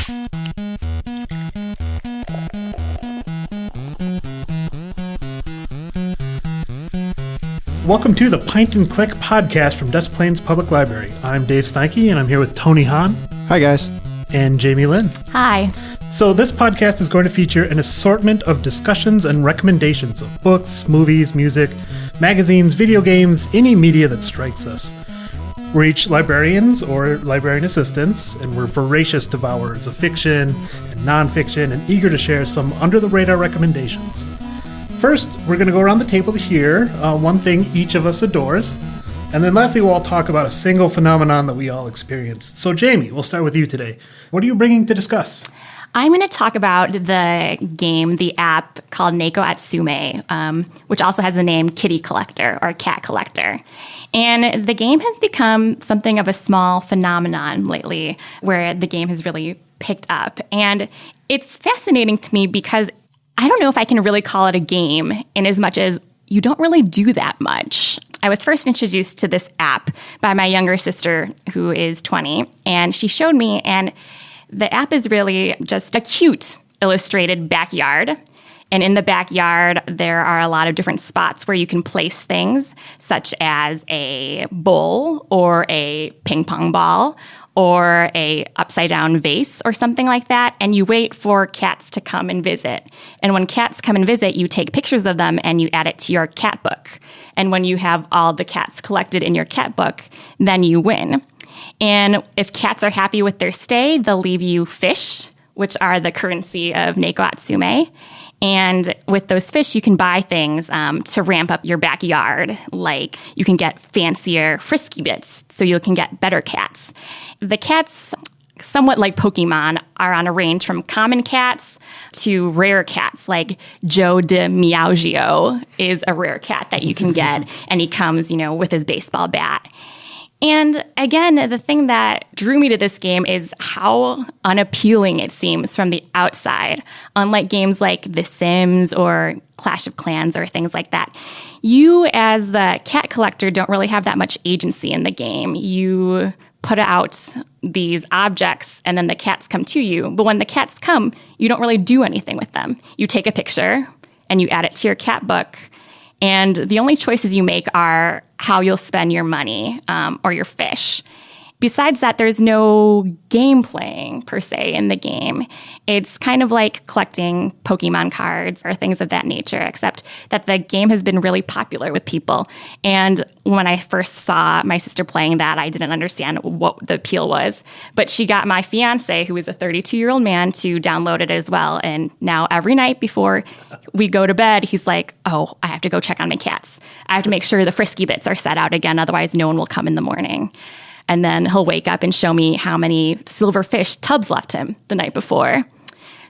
Welcome to the Pint and Click podcast from Des Plaines Public Library. I'm Dave Steinke, and I'm here with Tony Hahn. Hi, guys. And Jamie Lynn. Hi. So this podcast is going to feature an assortment of discussions and recommendations of books, movies, music, magazines, video games, any media that strikes us. We're each librarians or librarian assistants, and we're voracious devourers of fiction and nonfiction and eager to share some under-the-radar recommendations. First, we're going to go around the table to hear one thing each of us adores. And then lastly, we'll all talk about a single phenomenon that we all experienced. So Jamie, we'll start with you today. What are you bringing to discuss? I'm going to talk about the game, the app called Neko Atsume, which also has the name Kitty Collector or Cat Collector. And the game has become something of a small phenomenon lately where the game has really picked up. And it's fascinating to me because I don't know if I can really call it a game in as much as you don't really do that much. I was first introduced to this app by my younger sister, who is 20, and she showed me, and the app is really just a cute illustrated backyard. And in the backyard, there are a lot of different spots where you can place things, such as a bowl or a ping pong ball or a upside down vase or something like that, and you wait for cats to come and visit. And when cats come and visit, you take pictures of them and you add it to your cat book. And when you have all the cats collected in your cat book, then you win. And if cats are happy with their stay, they'll leave you fish, which are the currency of Neko Atsume. And with those fish, you can buy things to ramp up your backyard, like you can get fancier frisky bits, so you can get better cats. The cats, somewhat like Pokemon, are on a range from common cats to rare cats, like Joe de Meowgio is a rare cat that you can get, and he comes, with his baseball bat. And again, the thing that drew me to this game is how unappealing it seems from the outside. Unlike games like The Sims or Clash of Clans or things like that, you as the cat collector don't really have that much agency in the game. You put out these objects and then the cats come to you. But when the cats come, you don't really do anything with them. You take a picture and you add it to your cat book. And the only choices you make are how you'll spend your money or your fish. Besides that, there's no game playing per se in the game. It's kind of like collecting Pokemon cards or things of that nature, except that the game has been really popular with people. And when I first saw my sister playing that, I didn't understand what the appeal was. But she got my fiance, who is a 32-year-old man, to download it as well. And now every night before we go to bed, he's like, oh, I have to go check on my cats. I have to make sure the frisky bits are set out again, otherwise no one will come in the morning. And then he'll wake up and show me how many silverfish tubs left him the night before.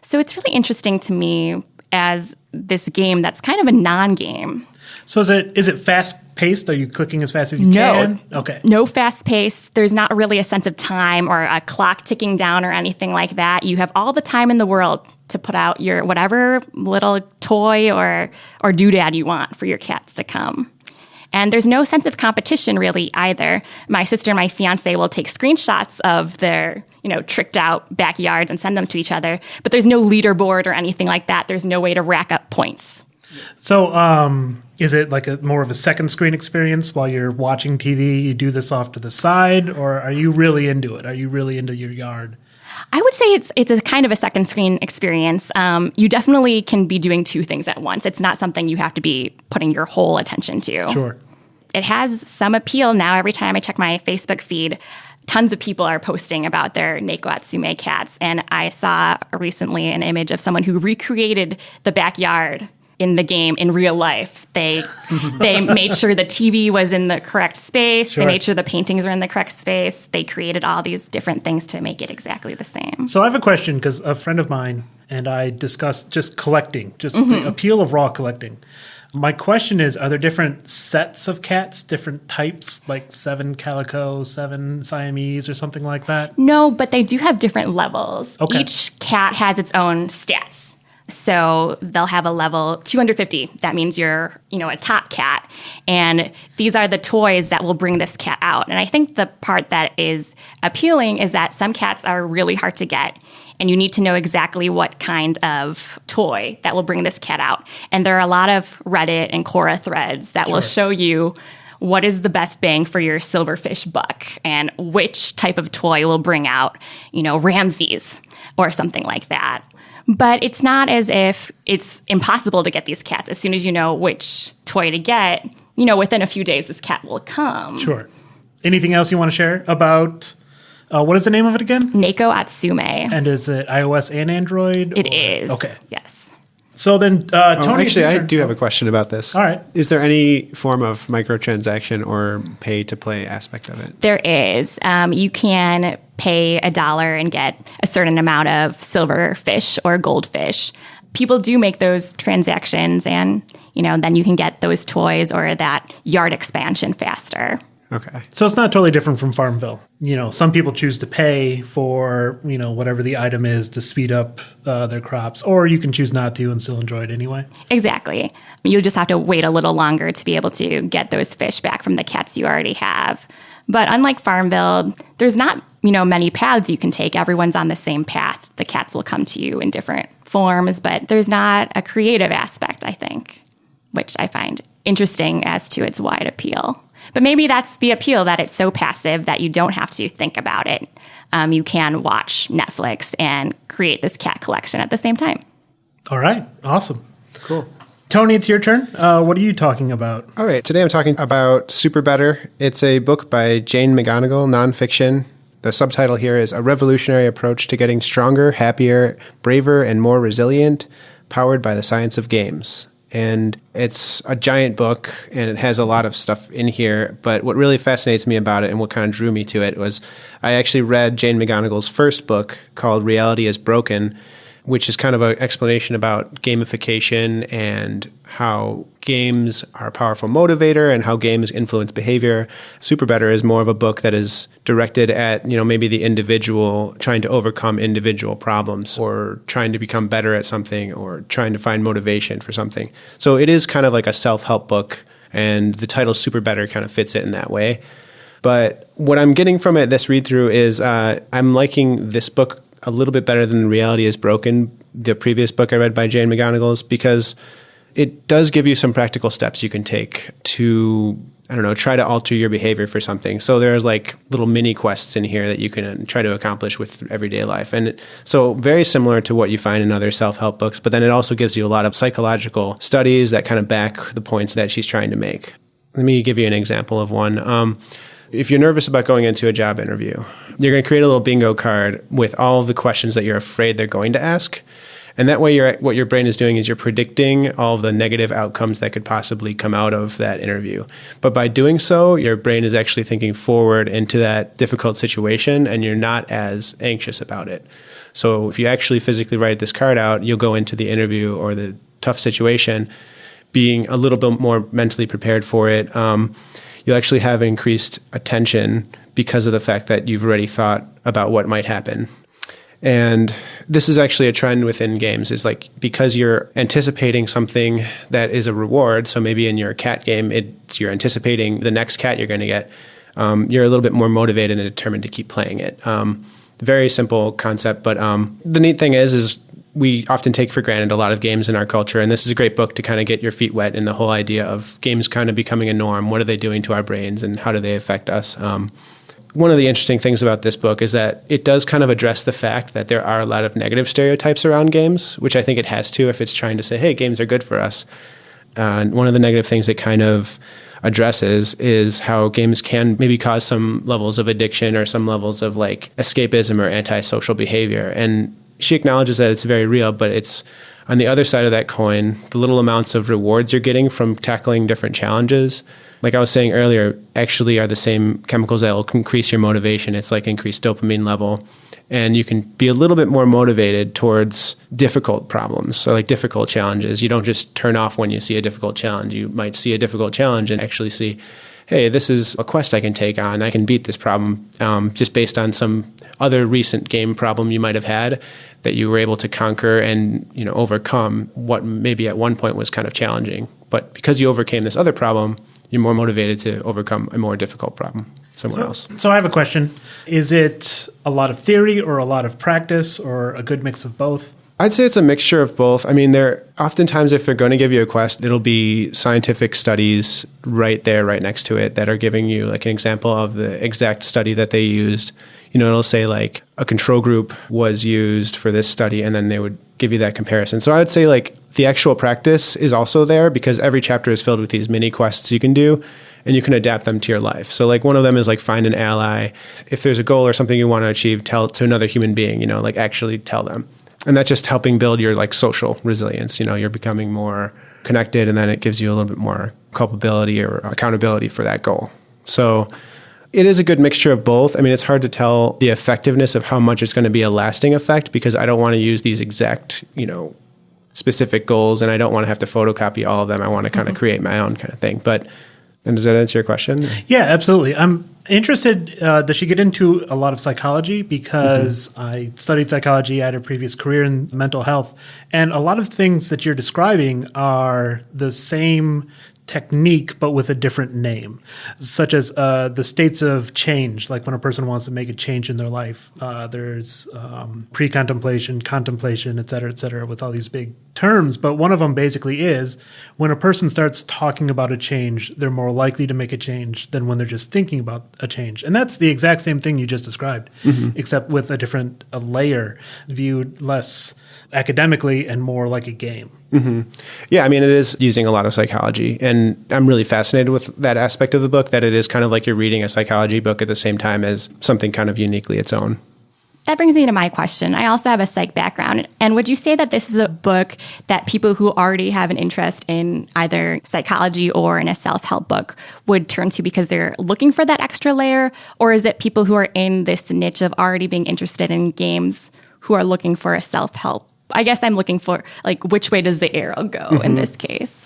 So it's really interesting to me as this game that's kind of a non-game. So is it fast-paced? Are you clicking as fast as you can? Okay. No fast pace. There's not really a sense of time or a clock ticking down or anything like that. You have all the time in the world to put out your whatever little toy or doodad you want for your cats to come. And there's no sense of competition really either. My sister and my fiance will take screenshots of their, tricked out backyards and send them to each other. But there's no leaderboard or anything like that. There's no way to rack up points. So is it like more of a second screen experience while you're watching TV? You do this off to the side, or are you really into it? Are you really into your yard? I would say it's a kind of a second screen experience. You definitely can be doing two things at once. It's not something you have to be putting your whole attention to. Sure. It has some appeal now. Every time I check my Facebook feed, tons of people are posting about their Neko Atsume cats. And I saw recently an image of someone who recreated the backyard in the game in real life. They made sure the TV was in the correct space. Sure. They made sure the paintings were in the correct space. They created all these different things to make it exactly the same. So I have a question, because a friend of mine and I discussed just collecting, the appeal of raw collecting. My question is, are there different sets of cats, different types, like 7 calico, 7 Siamese, or something like that? No, but they do have different levels. Okay. Each cat has its own stats. So they'll have a level 250. That means you're, a top cat. And these are the toys that will bring this cat out. And I think the part that is appealing is that some cats are really hard to get. and you need to know exactly what kind of toy that will bring this cat out. And there are a lot of Reddit and Quora threads that will show you what is the best bang for your silverfish buck and which type of toy will bring out, Ramses or something like that. But it's not as if it's impossible to get these cats. As soon as you know which toy to get, within a few days, this cat will come. Sure. Anything else you want to share about, what is the name of it again? Neko Atsume. And is it iOS and Android? It is. Okay. Yes. So then, Tony... actually, I do have a question about this. All right. Is there any form of microtransaction or pay-to-play aspect of it? There is. You can pay $1 and get a certain amount of silverfish or goldfish. People do make those transactions, and then you can get those toys or that yard expansion faster. Okay. So it's not totally different from Farmville. Some people choose to pay for, whatever the item is to speed up their crops, or you can choose not to and still enjoy it anyway. Exactly. You just have to wait a little longer to be able to get those fish back from the cats you already have. But unlike Farmville, there's not, many paths you can take. Everyone's on the same path. The cats will come to you in different forms, but there's not a creative aspect, I think, which I find interesting as to its wide appeal. But maybe that's the appeal, that it's so passive that you don't have to think about it. You can watch Netflix and create this cat collection at the same time. All right. Awesome. Cool. Tony, it's your turn. What are you talking about? All right. Today I'm talking about Superbetter. It's a book by Jane McGonigal, nonfiction. The subtitle here is A Revolutionary Approach to Getting Stronger, Happier, Braver, and More Resilient, Powered by the Science of Games. And it's a giant book, and it has a lot of stuff in here. But what really fascinates me about it and what kind of drew me to it was I actually read Jane McGonigal's first book called Reality is Broken, which is kind of an explanation about gamification and how games are a powerful motivator and how games influence behavior. Superbetter is more of a book that is directed at, maybe the individual trying to overcome individual problems or trying to become better at something or trying to find motivation for something. So it is kind of like a self-help book, and the title Superbetter kind of fits it in that way. But what I'm getting from it, this read-through, is I'm liking this book a little bit better than Reality is Broken, the previous book I read by Jane McGonigal's, because it does give you some practical steps you can take to, try to alter your behavior for something. So there's like little mini quests in here that you can try to accomplish with everyday life. And so very similar to what you find in other self-help books, but then it also gives you a lot of psychological studies that kind of back the points that she's trying to make. Let me give you an example of one. If you're nervous about going into a job interview, you're going to create a little bingo card with all of the questions that you're afraid they're going to ask. And that way, what your brain is doing is you're predicting all of the negative outcomes that could possibly come out of that interview. But by doing so, your brain is actually thinking forward into that difficult situation, and you're not as anxious about it. So if you actually physically write this card out, you'll go into the interview or the tough situation being a little bit more mentally prepared for it. You'll actually have increased attention because of the fact that you've already thought about what might happen. And this is actually a trend within games, is like because you're anticipating something that is a reward. So maybe in your cat game, you're anticipating the next cat you're going to get. You're a little bit more motivated and determined to keep playing it. Very simple concept, but the neat thing is we often take for granted a lot of games in our culture, and this is a great book to kind of get your feet wet in the whole idea of games kind of becoming a norm. What are they doing to our brains, and how do they affect us? One of the interesting things about this book is that it does kind of address the fact that there are a lot of negative stereotypes around games, which I think it has to if it's trying to say, hey, games are good for us. And one of the negative things it kind of addresses is how games can maybe cause some levels of addiction or some levels of like escapism or antisocial behavior. And she acknowledges that it's very real, but it's on the other side of that coin, the little amounts of rewards you're getting from tackling different challenges, like I was saying earlier, actually are the same chemicals that will increase your motivation. It's like increased dopamine level. And you can be a little bit more motivated towards difficult problems, so like difficult challenges. You don't just turn off when you see a difficult challenge. You might see a difficult challenge and actually see, hey, this is a quest I can take on. I can beat this problem just based on some other recent game problem you might have had that you were able to conquer and overcome what maybe at one point was kind of challenging. But because you overcame this other problem, you're more motivated to overcome a more difficult problem. somewhere else. So I have a question. Is it a lot of theory or a lot of practice or a good mix of both? I'd say it's a mixture of both. I mean, oftentimes if they're going to give you a quest, it'll be scientific studies right there, right next to it that are giving you like an example of the exact study that they used. It'll say like a control group was used for this study, and then they would give you that comparison. So I would say like the actual practice is also there because every chapter is filled with these mini quests you can do, and you can adapt them to your life. So like one of them is like find an ally. If there's a goal or something you want to achieve, tell it to another human being, like actually tell them. And that's just helping build your like social resilience. You're becoming more connected, and then it gives you a little bit more culpability or accountability for that goal. So it is a good mixture of both. I mean, it's hard to tell the effectiveness of how much it's going to be a lasting effect because I don't want to use these exact, specific goals, and I don't want to have to photocopy all of them. I want to kind of create my own kind of thing. And does that answer your question? Yeah, absolutely. I'm interested, does she get into a lot of psychology? Because I studied psychology. I had a previous career in mental health. And a lot of things that you're describing are the same technique, but with a different name, such as the states of change, like when a person wants to make a change in their life. There's pre-contemplation, contemplation, et cetera, with all these big terms. But one of them basically is when a person starts talking about a change, they're more likely to make a change than when they're just thinking about a change. And that's the exact same thing you just described, except with a layer viewed less academically and more like a game. Yeah, I mean, it is using a lot of psychology, and I'm really fascinated with that aspect of the book, that it is kind of like you're reading a psychology book at the same time as something kind of uniquely its own. That brings me to my question. I also have a psych background. And would you say that this is a book that people who already have an interest in either psychology or in a self-help book would turn to because they're looking for that extra layer? Or is it people who are in this niche of already being interested in games who are looking for a self-help? I guess I'm looking for, like, which way does the arrow go in this case?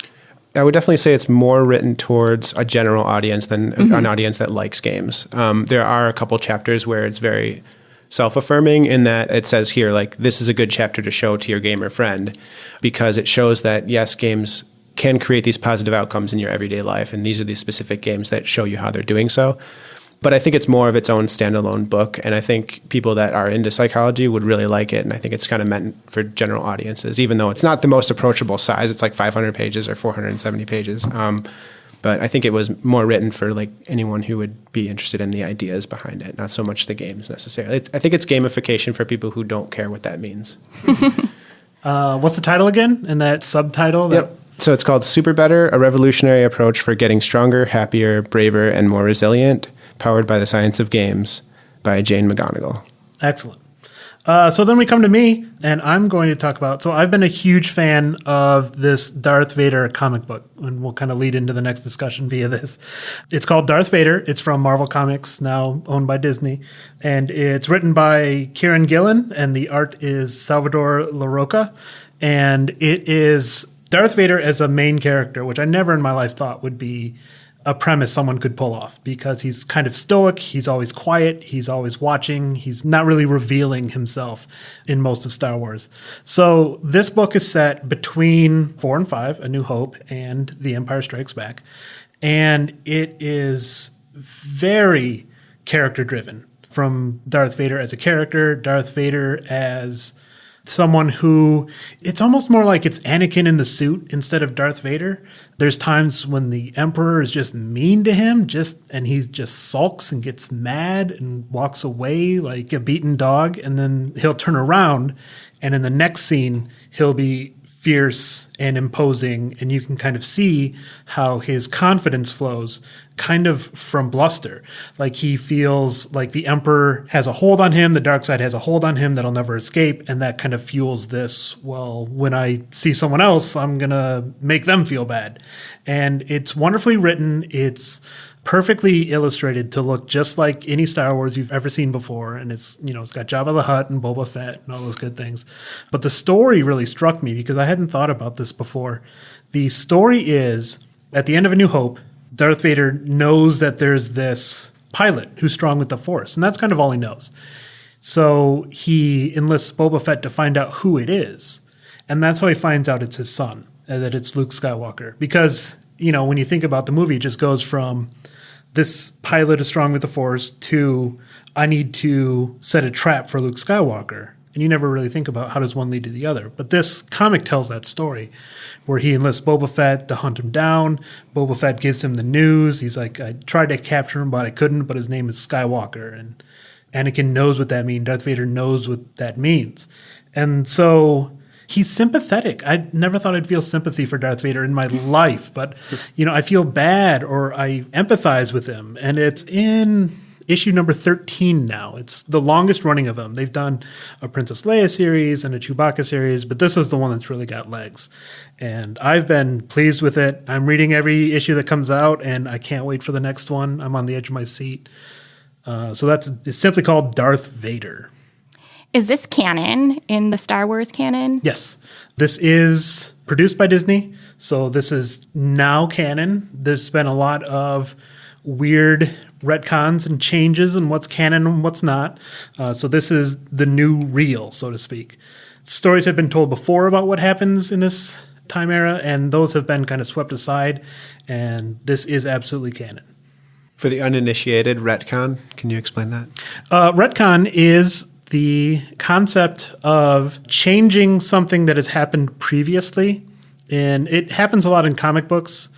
I would definitely say it's more written towards a general audience than an audience that likes games. There are a couple chapters where it's very self-affirming in that it says here, like, this is a good chapter to show to your gamer friend because it shows that, yes, games can create these positive outcomes in your everyday life, and these are the specific games that show you how they're doing so. But I think it's more of its own standalone book, and I think people that are into psychology would really like it, and I think it's kind of meant for general audiences, even though it's not the most approachable size. It's like 500 pages or 470 pages. But I think it was more written for like anyone who would be interested in the ideas behind it, not so much the games necessarily. I think it's gamification for people who don't care what that means. What's the title again? And that subtitle? Yep. So it's called Superbetter, a revolutionary approach for getting stronger, happier, braver, and more resilient, powered by the science of games, by Jane McGonigal. Excellent. So then we come to me, and I'm going to talk about... So I've been a huge fan of this Darth Vader comic book, and we'll kind of lead into the next discussion via this. It's called Darth Vader. It's from Marvel Comics, now owned by Disney, and it's written by Kieran Gillen, and the art is Salvador LaRocca, and it is Darth Vader as a main character, which I never in my life thought would be a premise someone could pull off, because he's kind of stoic, he's always quiet, he's always watching, he's not really revealing himself in most of Star Wars. So this book is set between 4 and 5, A New Hope, and The Empire Strikes Back, and it is very character-driven. From Darth Vader as a character, Darth Vader as someone who, it's almost more like it's Anakin in the suit instead of Darth Vader. There's times when the Emperor is just mean to him, and he just sulks and gets mad and walks away like a beaten dog, and then he'll turn around, and in the next scene, he'll be fierce and imposing, and you can kind of see how his confidence flows kind of from bluster. Like he feels like the Emperor has a hold on him, the dark side has a hold on him that'll never escape, and that kind of fuels this, well, when I see someone else, I'm going to make them feel bad. And it's wonderfully written. It's perfectly illustrated to look just like any Star Wars you've ever seen before. And it's, it's got Jabba the Hutt and Boba Fett and all those good things. But the story really struck me because I hadn't thought about this before. The story is, at the end of A New Hope, Darth Vader knows that there's this pilot who's strong with the Force, and that's kind of all he knows. So he enlists Boba Fett to find out who it is. And that's how he finds out it's his son, and that it's Luke Skywalker. Because, when you think about the movie, it just goes from this pilot is strong with the Force to I need to set a trap for Luke Skywalker. And you never really think about how does one lead to the other. But this comic tells that story where he enlists Boba Fett to hunt him down. Boba Fett gives him the news. He's like, I tried to capture him, but I couldn't. But his name is Skywalker. And Anakin knows what that means. Darth Vader knows what that means. And so he's sympathetic. I never thought I'd feel sympathy for Darth Vader in my life. But, I feel bad or I empathize with him. And it's in issue number 13 now. It's the longest running of them. They've done a Princess Leia series and a Chewbacca series, but this is the one that's really got legs. And I've been pleased with it. I'm reading every issue that comes out, and I can't wait for the next one. I'm on the edge of my seat. So it's simply called Darth Vader. Is this canon in the Star Wars canon? Yes. This is produced by Disney, so this is now canon. There's been a lot of weird retcons and changes and what's canon and what's not. So this is the new real, so to speak. Stories have been told before about what happens in this time era, and those have been kind of swept aside, and this is absolutely canon. For the uninitiated, retcon, can you explain that? Retcon is the concept of changing something that has happened previously, and it happens a lot in comic books.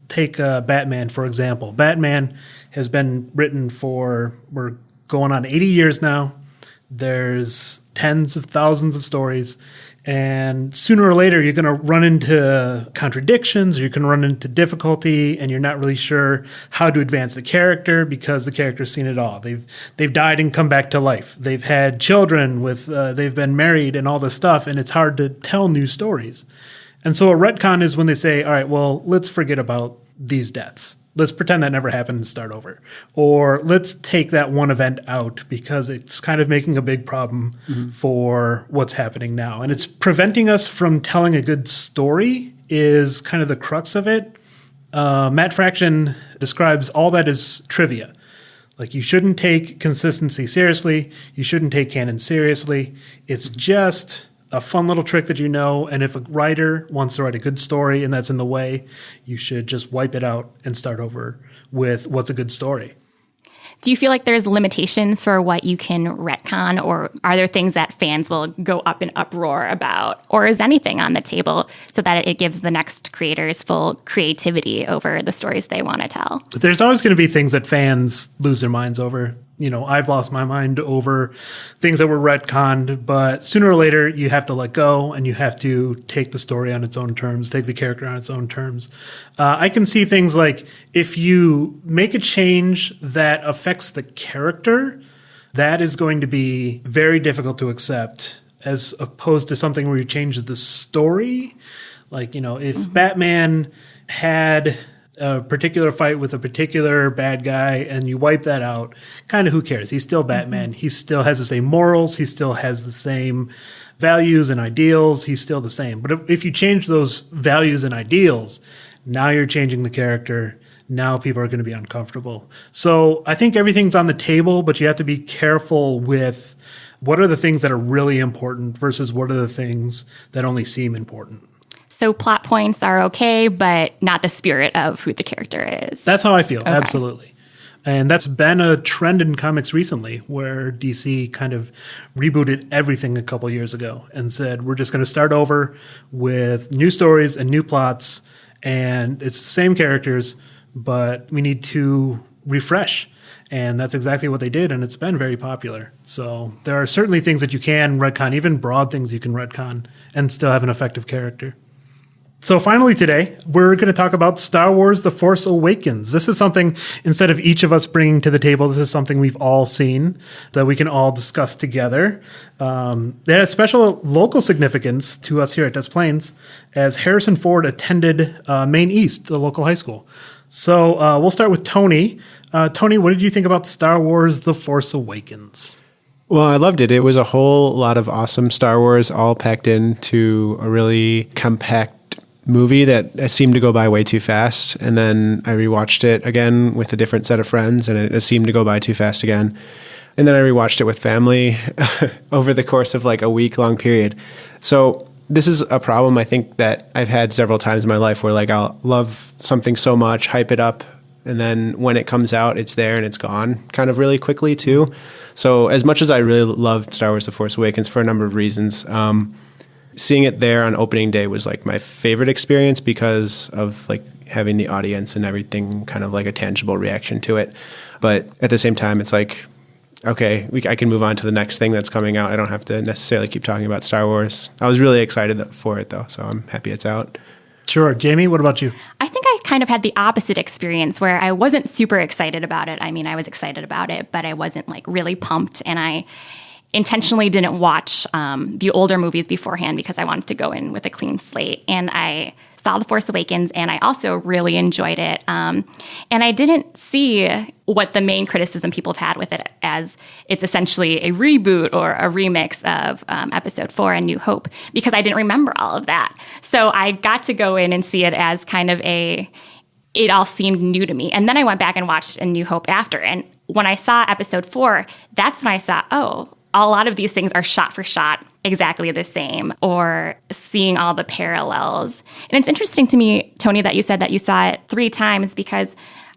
Take Batman, for example. Batman has been written we're going on 80 years now. There's tens of thousands of stories. And sooner or later, you're going to run into contradictions, or you're going to run into difficulty, and you're not really sure how to advance the character because the character's seen it all. They've died and come back to life. They've had children they've been married and all this stuff, and it's hard to tell new stories. And so a retcon is when they say, all right, well, let's forget about these deaths. Let's pretend that never happened and start over. Or let's take that one event out because it's kind of making a big problem for what's happening now. And it's preventing us from telling a good story is kind of the crux of it. Matt Fraction describes all that as trivia. Like, you shouldn't take consistency seriously. You shouldn't take canon seriously. It's just a fun little trick that and if a writer wants to write a good story and that's in the way, you should just wipe it out and start over with what's a good story. Do you feel like there's limitations for what you can retcon, or are there things that fans will go up in uproar about? Or is anything on the table so that it gives the next creators full creativity over the stories they want to tell? There's always going to be things that fans lose their minds over. I've lost my mind over things that were retconned, but sooner or later you have to let go and you have to take the story on its own terms, take the character on its own terms. I can see things like if you make a change that affects the character, that is going to be very difficult to accept as opposed to something where you change the story. Like, if Batman had a particular fight with a particular bad guy and you wipe that out, kind of who cares? He's still Batman. He still has the same morals. He still has the same values and ideals. He's still the same. But if you change those values and ideals, now you're changing the character. Now people are going to be uncomfortable. So I think everything's on the table, but you have to be careful with what are the things that are really important versus what are the things that only seem important. So plot points are okay, but not the spirit of who the character is. That's how I feel. Okay. Absolutely. And that's been a trend in comics recently where DC kind of rebooted everything a couple years ago and said, we're just going to start over with new stories and new plots. And it's the same characters, but we need to refresh. And that's exactly what they did, and it's been very popular. So there are certainly things that you can retcon, even broad things you can retcon, and still have an effective character. So finally today, we're going to talk about Star Wars The Force Awakens. This is something, instead of each of us bringing to the table, this is something we've all seen that we can all discuss together. It has special local significance to us here at Des Plaines, as Harrison Ford attended Maine East, the local high school. So we'll start with Tony. Tony, what did you think about Star Wars The Force Awakens? Well, I loved it. It was a whole lot of awesome Star Wars all packed into a really compact movie that seemed to go by way too fast. And then I rewatched it again with a different set of friends, and it seemed to go by too fast again. And then I rewatched it with family over the course of like a week-long period. So this is a problem I think that I've had several times in my life where like I'll love something so much, hype it up And then when it comes out, it's there and it's gone kind of really quickly too. So as much as I really loved Star Wars The Force Awakens for a number of reasons, seeing it there on opening day was like my favorite experience because of like having the audience and everything kind of like a tangible reaction to it. But at the same time, it's like, okay, I can move on to the next thing that's coming out. I don't have to necessarily keep talking about Star Wars. I was really excited for it though, so I'm happy it's out. Sure. Jamie, what about you? I think I kind of had the opposite experience where I wasn't super excited about it. I mean, I was excited about it, but I wasn't like really pumped. And I intentionally didn't watch the older movies beforehand because I wanted to go in with a clean slate. And I saw The Force Awakens, and I also really enjoyed it. And I didn't see what the main criticism people have had with it as it's essentially a reboot or a remix of Episode 4, A New Hope, because I didn't remember all of that. So I got to go in and see it as kind of it all seemed new to me. And then I went back and watched A New Hope after. And when I saw Episode 4, that's when I saw, oh, a lot of these things are shot for shot exactly the same, or seeing all the parallels. And it's interesting to me, Tony, that you said that you saw it 3 times, because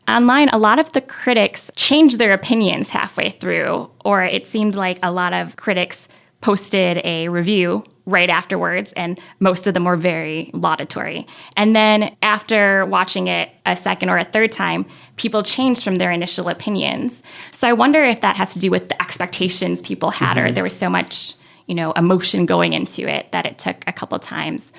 online, a lot of the critics changed their opinions halfway through, or it seemed like a lot of critics posted a review right afterwards, and most of them were very laudatory. And then after watching it a second or a third time, people changed from their initial opinions. So I wonder if that has to do with the expectations people had, or there was so much, emotion going into it that it took a couple times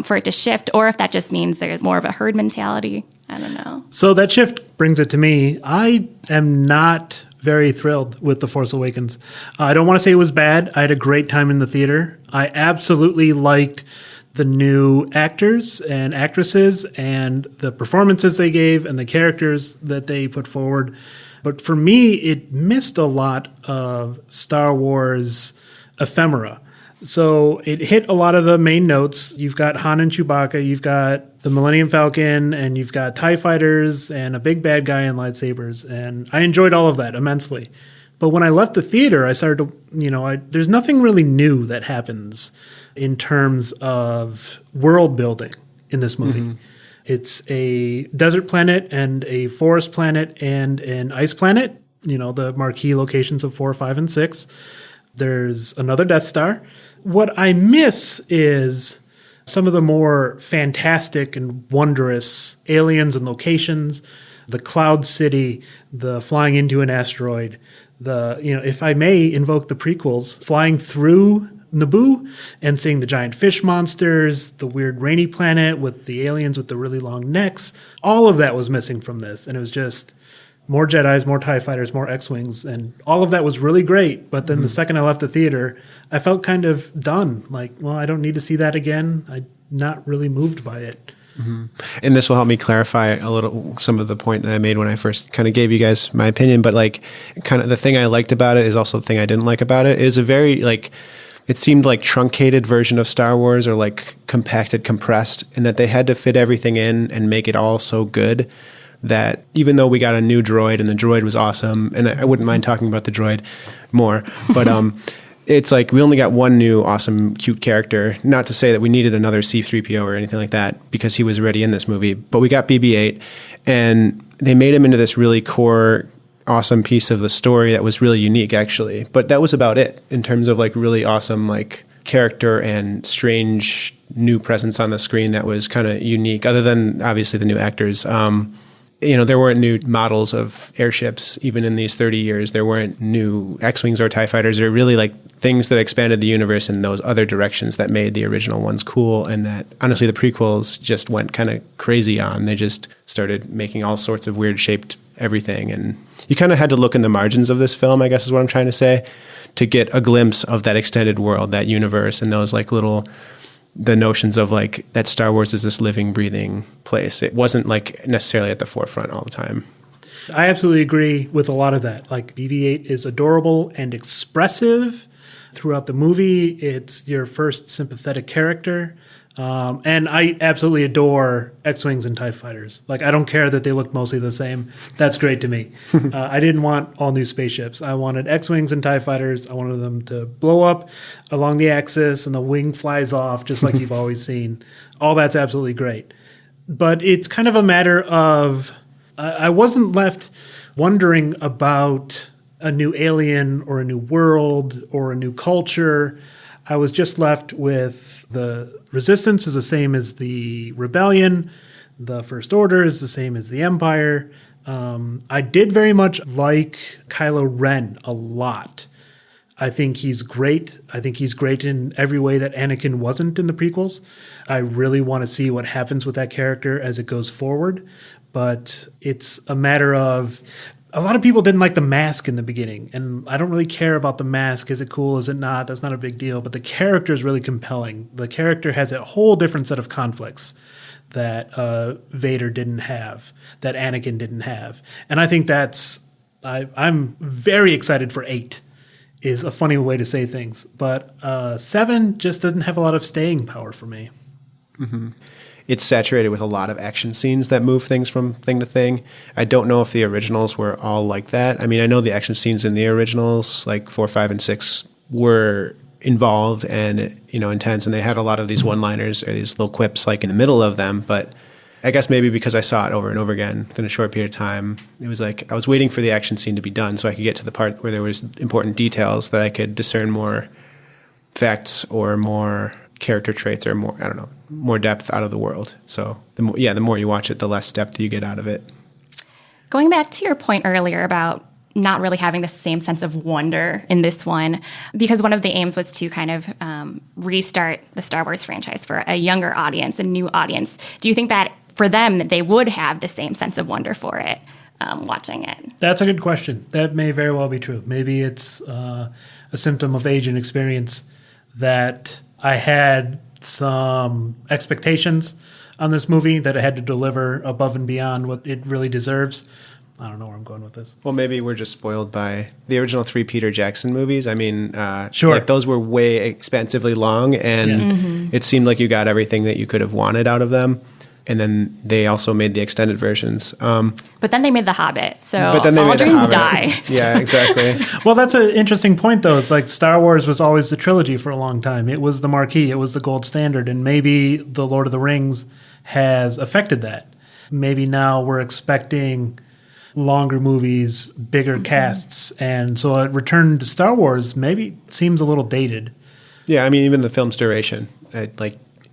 for it to shift, or if that just means there's more of a herd mentality. I don't know. So that shift brings it to me. I am not very thrilled with The Force Awakens. I don't want to say it was bad. I had a great time in the theater. I absolutely liked the new actors and actresses and the performances they gave and the characters that they put forward. But for me, it missed a lot of Star Wars ephemera. So it hit a lot of the main notes. You've got Han and Chewbacca, you've got the Millennium Falcon, and you've got TIE fighters and a big bad guy and lightsabers. And I enjoyed all of that immensely. But when I left the theater, I started to, there's nothing really new that happens in terms of world building in this movie. Mm-hmm. It's a desert planet and a forest planet and an ice planet, the marquee locations of 4, 5, and 6. There's another Death Star. What I miss is some of the more fantastic and wondrous aliens and locations, the Cloud City, the flying into an asteroid, if I may invoke the prequels, flying through Naboo and seeing the giant fish monsters, the weird rainy planet with the aliens with the really long necks. All of that was missing from this. And it was just more Jedis, more TIE fighters, more X-Wings, and all of that was really great. But then the second I left the theater, I felt kind of done. Like, well, I don't need to see that again. I'm not really moved by it. Mm-hmm. And this will help me clarify a little some of the point that I made when I first kind of gave you guys my opinion. But like, kind of the thing I liked about it is also the thing I didn't like about it. It is a very it seemed like truncated version of Star Wars, or like compacted, compressed, and that they had to fit everything in and make it all so good that even though we got a new droid and the droid was awesome, and I wouldn't mind talking about the droid more, but it's like we only got one new awesome, cute character. Not to say that we needed another C-3PO or anything like that, because he was already in this movie, but we got BB-8, and they made him into this really core, awesome piece of the story that was really unique, actually. But that was about it in terms of like really awesome like character and strange new presence on the screen that was kind of unique, other than obviously the new actors. There weren't new models of airships even in these 30 years. There weren't new X-Wings or TIE fighters. They're really like things that expanded the universe in those other directions that made the original ones cool, and that honestly the prequels just went kind of crazy on. They just started making all sorts of weird shaped everything, and you kind of had to look in the margins of this film, I guess is what I'm trying to say, to get a glimpse of that extended world, that universe, and those like the notions of like that Star Wars is this living, breathing place. It wasn't like necessarily at the forefront all the time. I absolutely agree with a lot of that. Like BB-8 is adorable and expressive throughout the movie. It's your first sympathetic character. And I absolutely adore X-Wings and TIE fighters. Like, I don't care that they look mostly the same. That's great to me. I didn't want all new spaceships. I wanted X-Wings and TIE fighters. I wanted them to blow up along the axis and the wing flies off just like you've always seen. All that's absolutely great. But it's kind of a matter of I wasn't left wondering about a new alien or a new world or a new culture. I was just left with the Resistance is the same as the Rebellion. The First Order is the same as the Empire. I did very much like Kylo Ren a lot. I think he's great. I think he's great in every way that Anakin wasn't in the prequels. I really want to see what happens with that character as it goes forward. But it's a matter of... A lot of people didn't like the mask in the beginning, and I don't really care about the mask. Is it cool? Is it not? That's not a big deal. But the character is really compelling. The character has a whole different set of conflicts that Vader didn't have, that Anakin didn't have. And I think that's... I'm very excited for 8. Is a funny way to say things. But 7 just doesn't have a lot of staying power for me. Mm-hmm. It's saturated with a lot of action scenes that move things from thing to thing. I don't know if the originals were all like that. I mean, I know the action scenes in the originals, like 4, 5, and 6, were involved and, intense, and they had a lot of these one-liners or these little quips like in the middle of them. But I guess maybe because I saw it over and over again within a short period of time, it was like I was waiting for the action scene to be done so I could get to the part where there was important details that I could discern more facts or more character traits or more depth out of the world. So the more you watch it, the less depth you get out of it. Going back to your point earlier about not really having the same sense of wonder in this one, because one of the aims was to kind of restart the Star Wars franchise for a younger audience, a new audience. Do you think that for them, they would have the same sense of wonder for it watching it? That's a good question. That may very well be true. Maybe it's a symptom of age and experience that I had some expectations on this movie that it had to deliver above and beyond what it really deserves. I don't know where I'm going with this. Well, maybe we're just spoiled by the original 3 Peter Jackson movies. I mean, sure. Like those were way expensively long, and it seemed like you got everything that you could have wanted out of them. And then they also made the extended versions. But then they made The Hobbit, so but then they all made dreams die. Yeah, exactly. Well, that's an interesting point, though. It's like Star Wars was always the trilogy for a long time. It was the marquee. It was the gold standard. And maybe The Lord of the Rings has affected that. Maybe now we're expecting longer movies, bigger casts. And so a return to Star Wars maybe seems a little dated. Yeah, I mean, even the film's duration,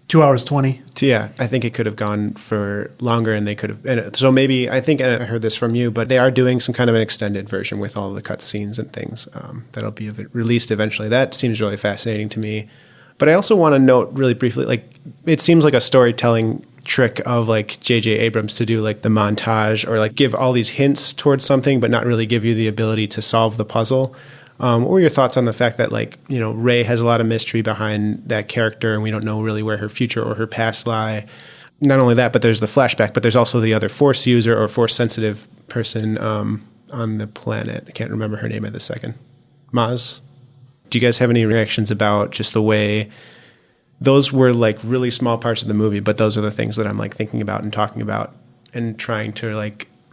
2 hours 20. Yeah, I think it could have gone for longer, and they could have. And so maybe I think I heard this from you, but they are doing some kind of an extended version with all the cut scenes and things that'll be released eventually. That seems really fascinating to me. But I also want to note really briefly, it seems like a storytelling trick of J.J. Abrams to do the montage or give all these hints towards something, but not really give you the ability to solve the puzzle. What were your thoughts on the fact that, Rey has a lot of mystery behind that character, and we don't know really where her future or her past lie? Not only that, but there's the flashback, but there's also the other Force user or Force-sensitive person on the planet. I can't remember her name at this second. Maz? Do you guys have any reactions about just the way those were, really small parts of the movie, but those are the things that I'm, thinking about and talking about and trying to,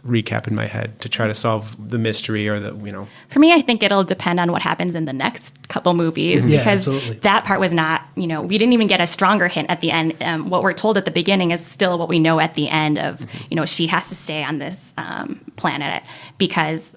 recap in my head to try to solve the mystery or For me, I think it'll depend on what happens in the next couple movies because absolutely. That part was not, we didn't even get a stronger hint at the end. What we're told at the beginning is still what we know at the end of, she has to stay on this planet because,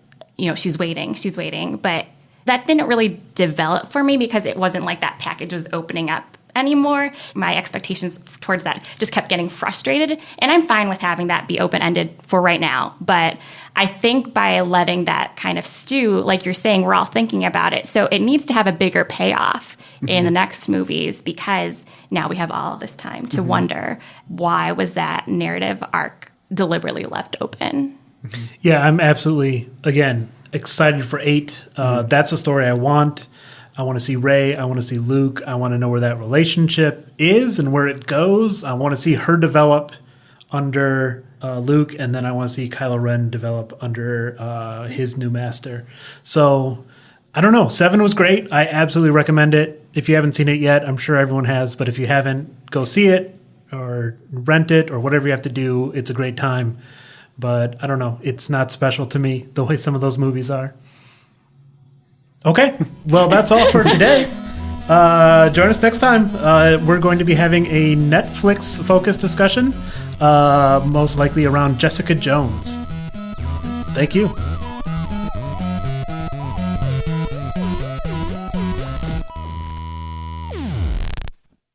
she's waiting. But that didn't really develop for me because it wasn't like that package was opening up anymore. My expectations towards that just kept getting frustrated, and I'm fine with having that be open-ended for right now. But I think by letting that kind of stew, like you're saying, we're all thinking about it. So it needs to have a bigger payoff in the next movies because now we have all this time to wonder why was that narrative arc deliberately left open. Yeah, I'm absolutely, again, excited for 8. That's the story I want. I want to see Rey. I want to see Luke. I want to know where that relationship is and where it goes. I want to see her develop under Luke, and then I want to see Kylo Ren develop under his new master. So, I don't know. 7 was great. I absolutely recommend it. If you haven't seen it yet, I'm sure everyone has, but if you haven't, go see it or rent it or whatever you have to do. It's a great time. But I don't know. It's not special to me the way some of those movies are. Okay, well, that's all for today. Join us next time. We're going to be having a Netflix-focused discussion, most likely around Jessica Jones. Thank you.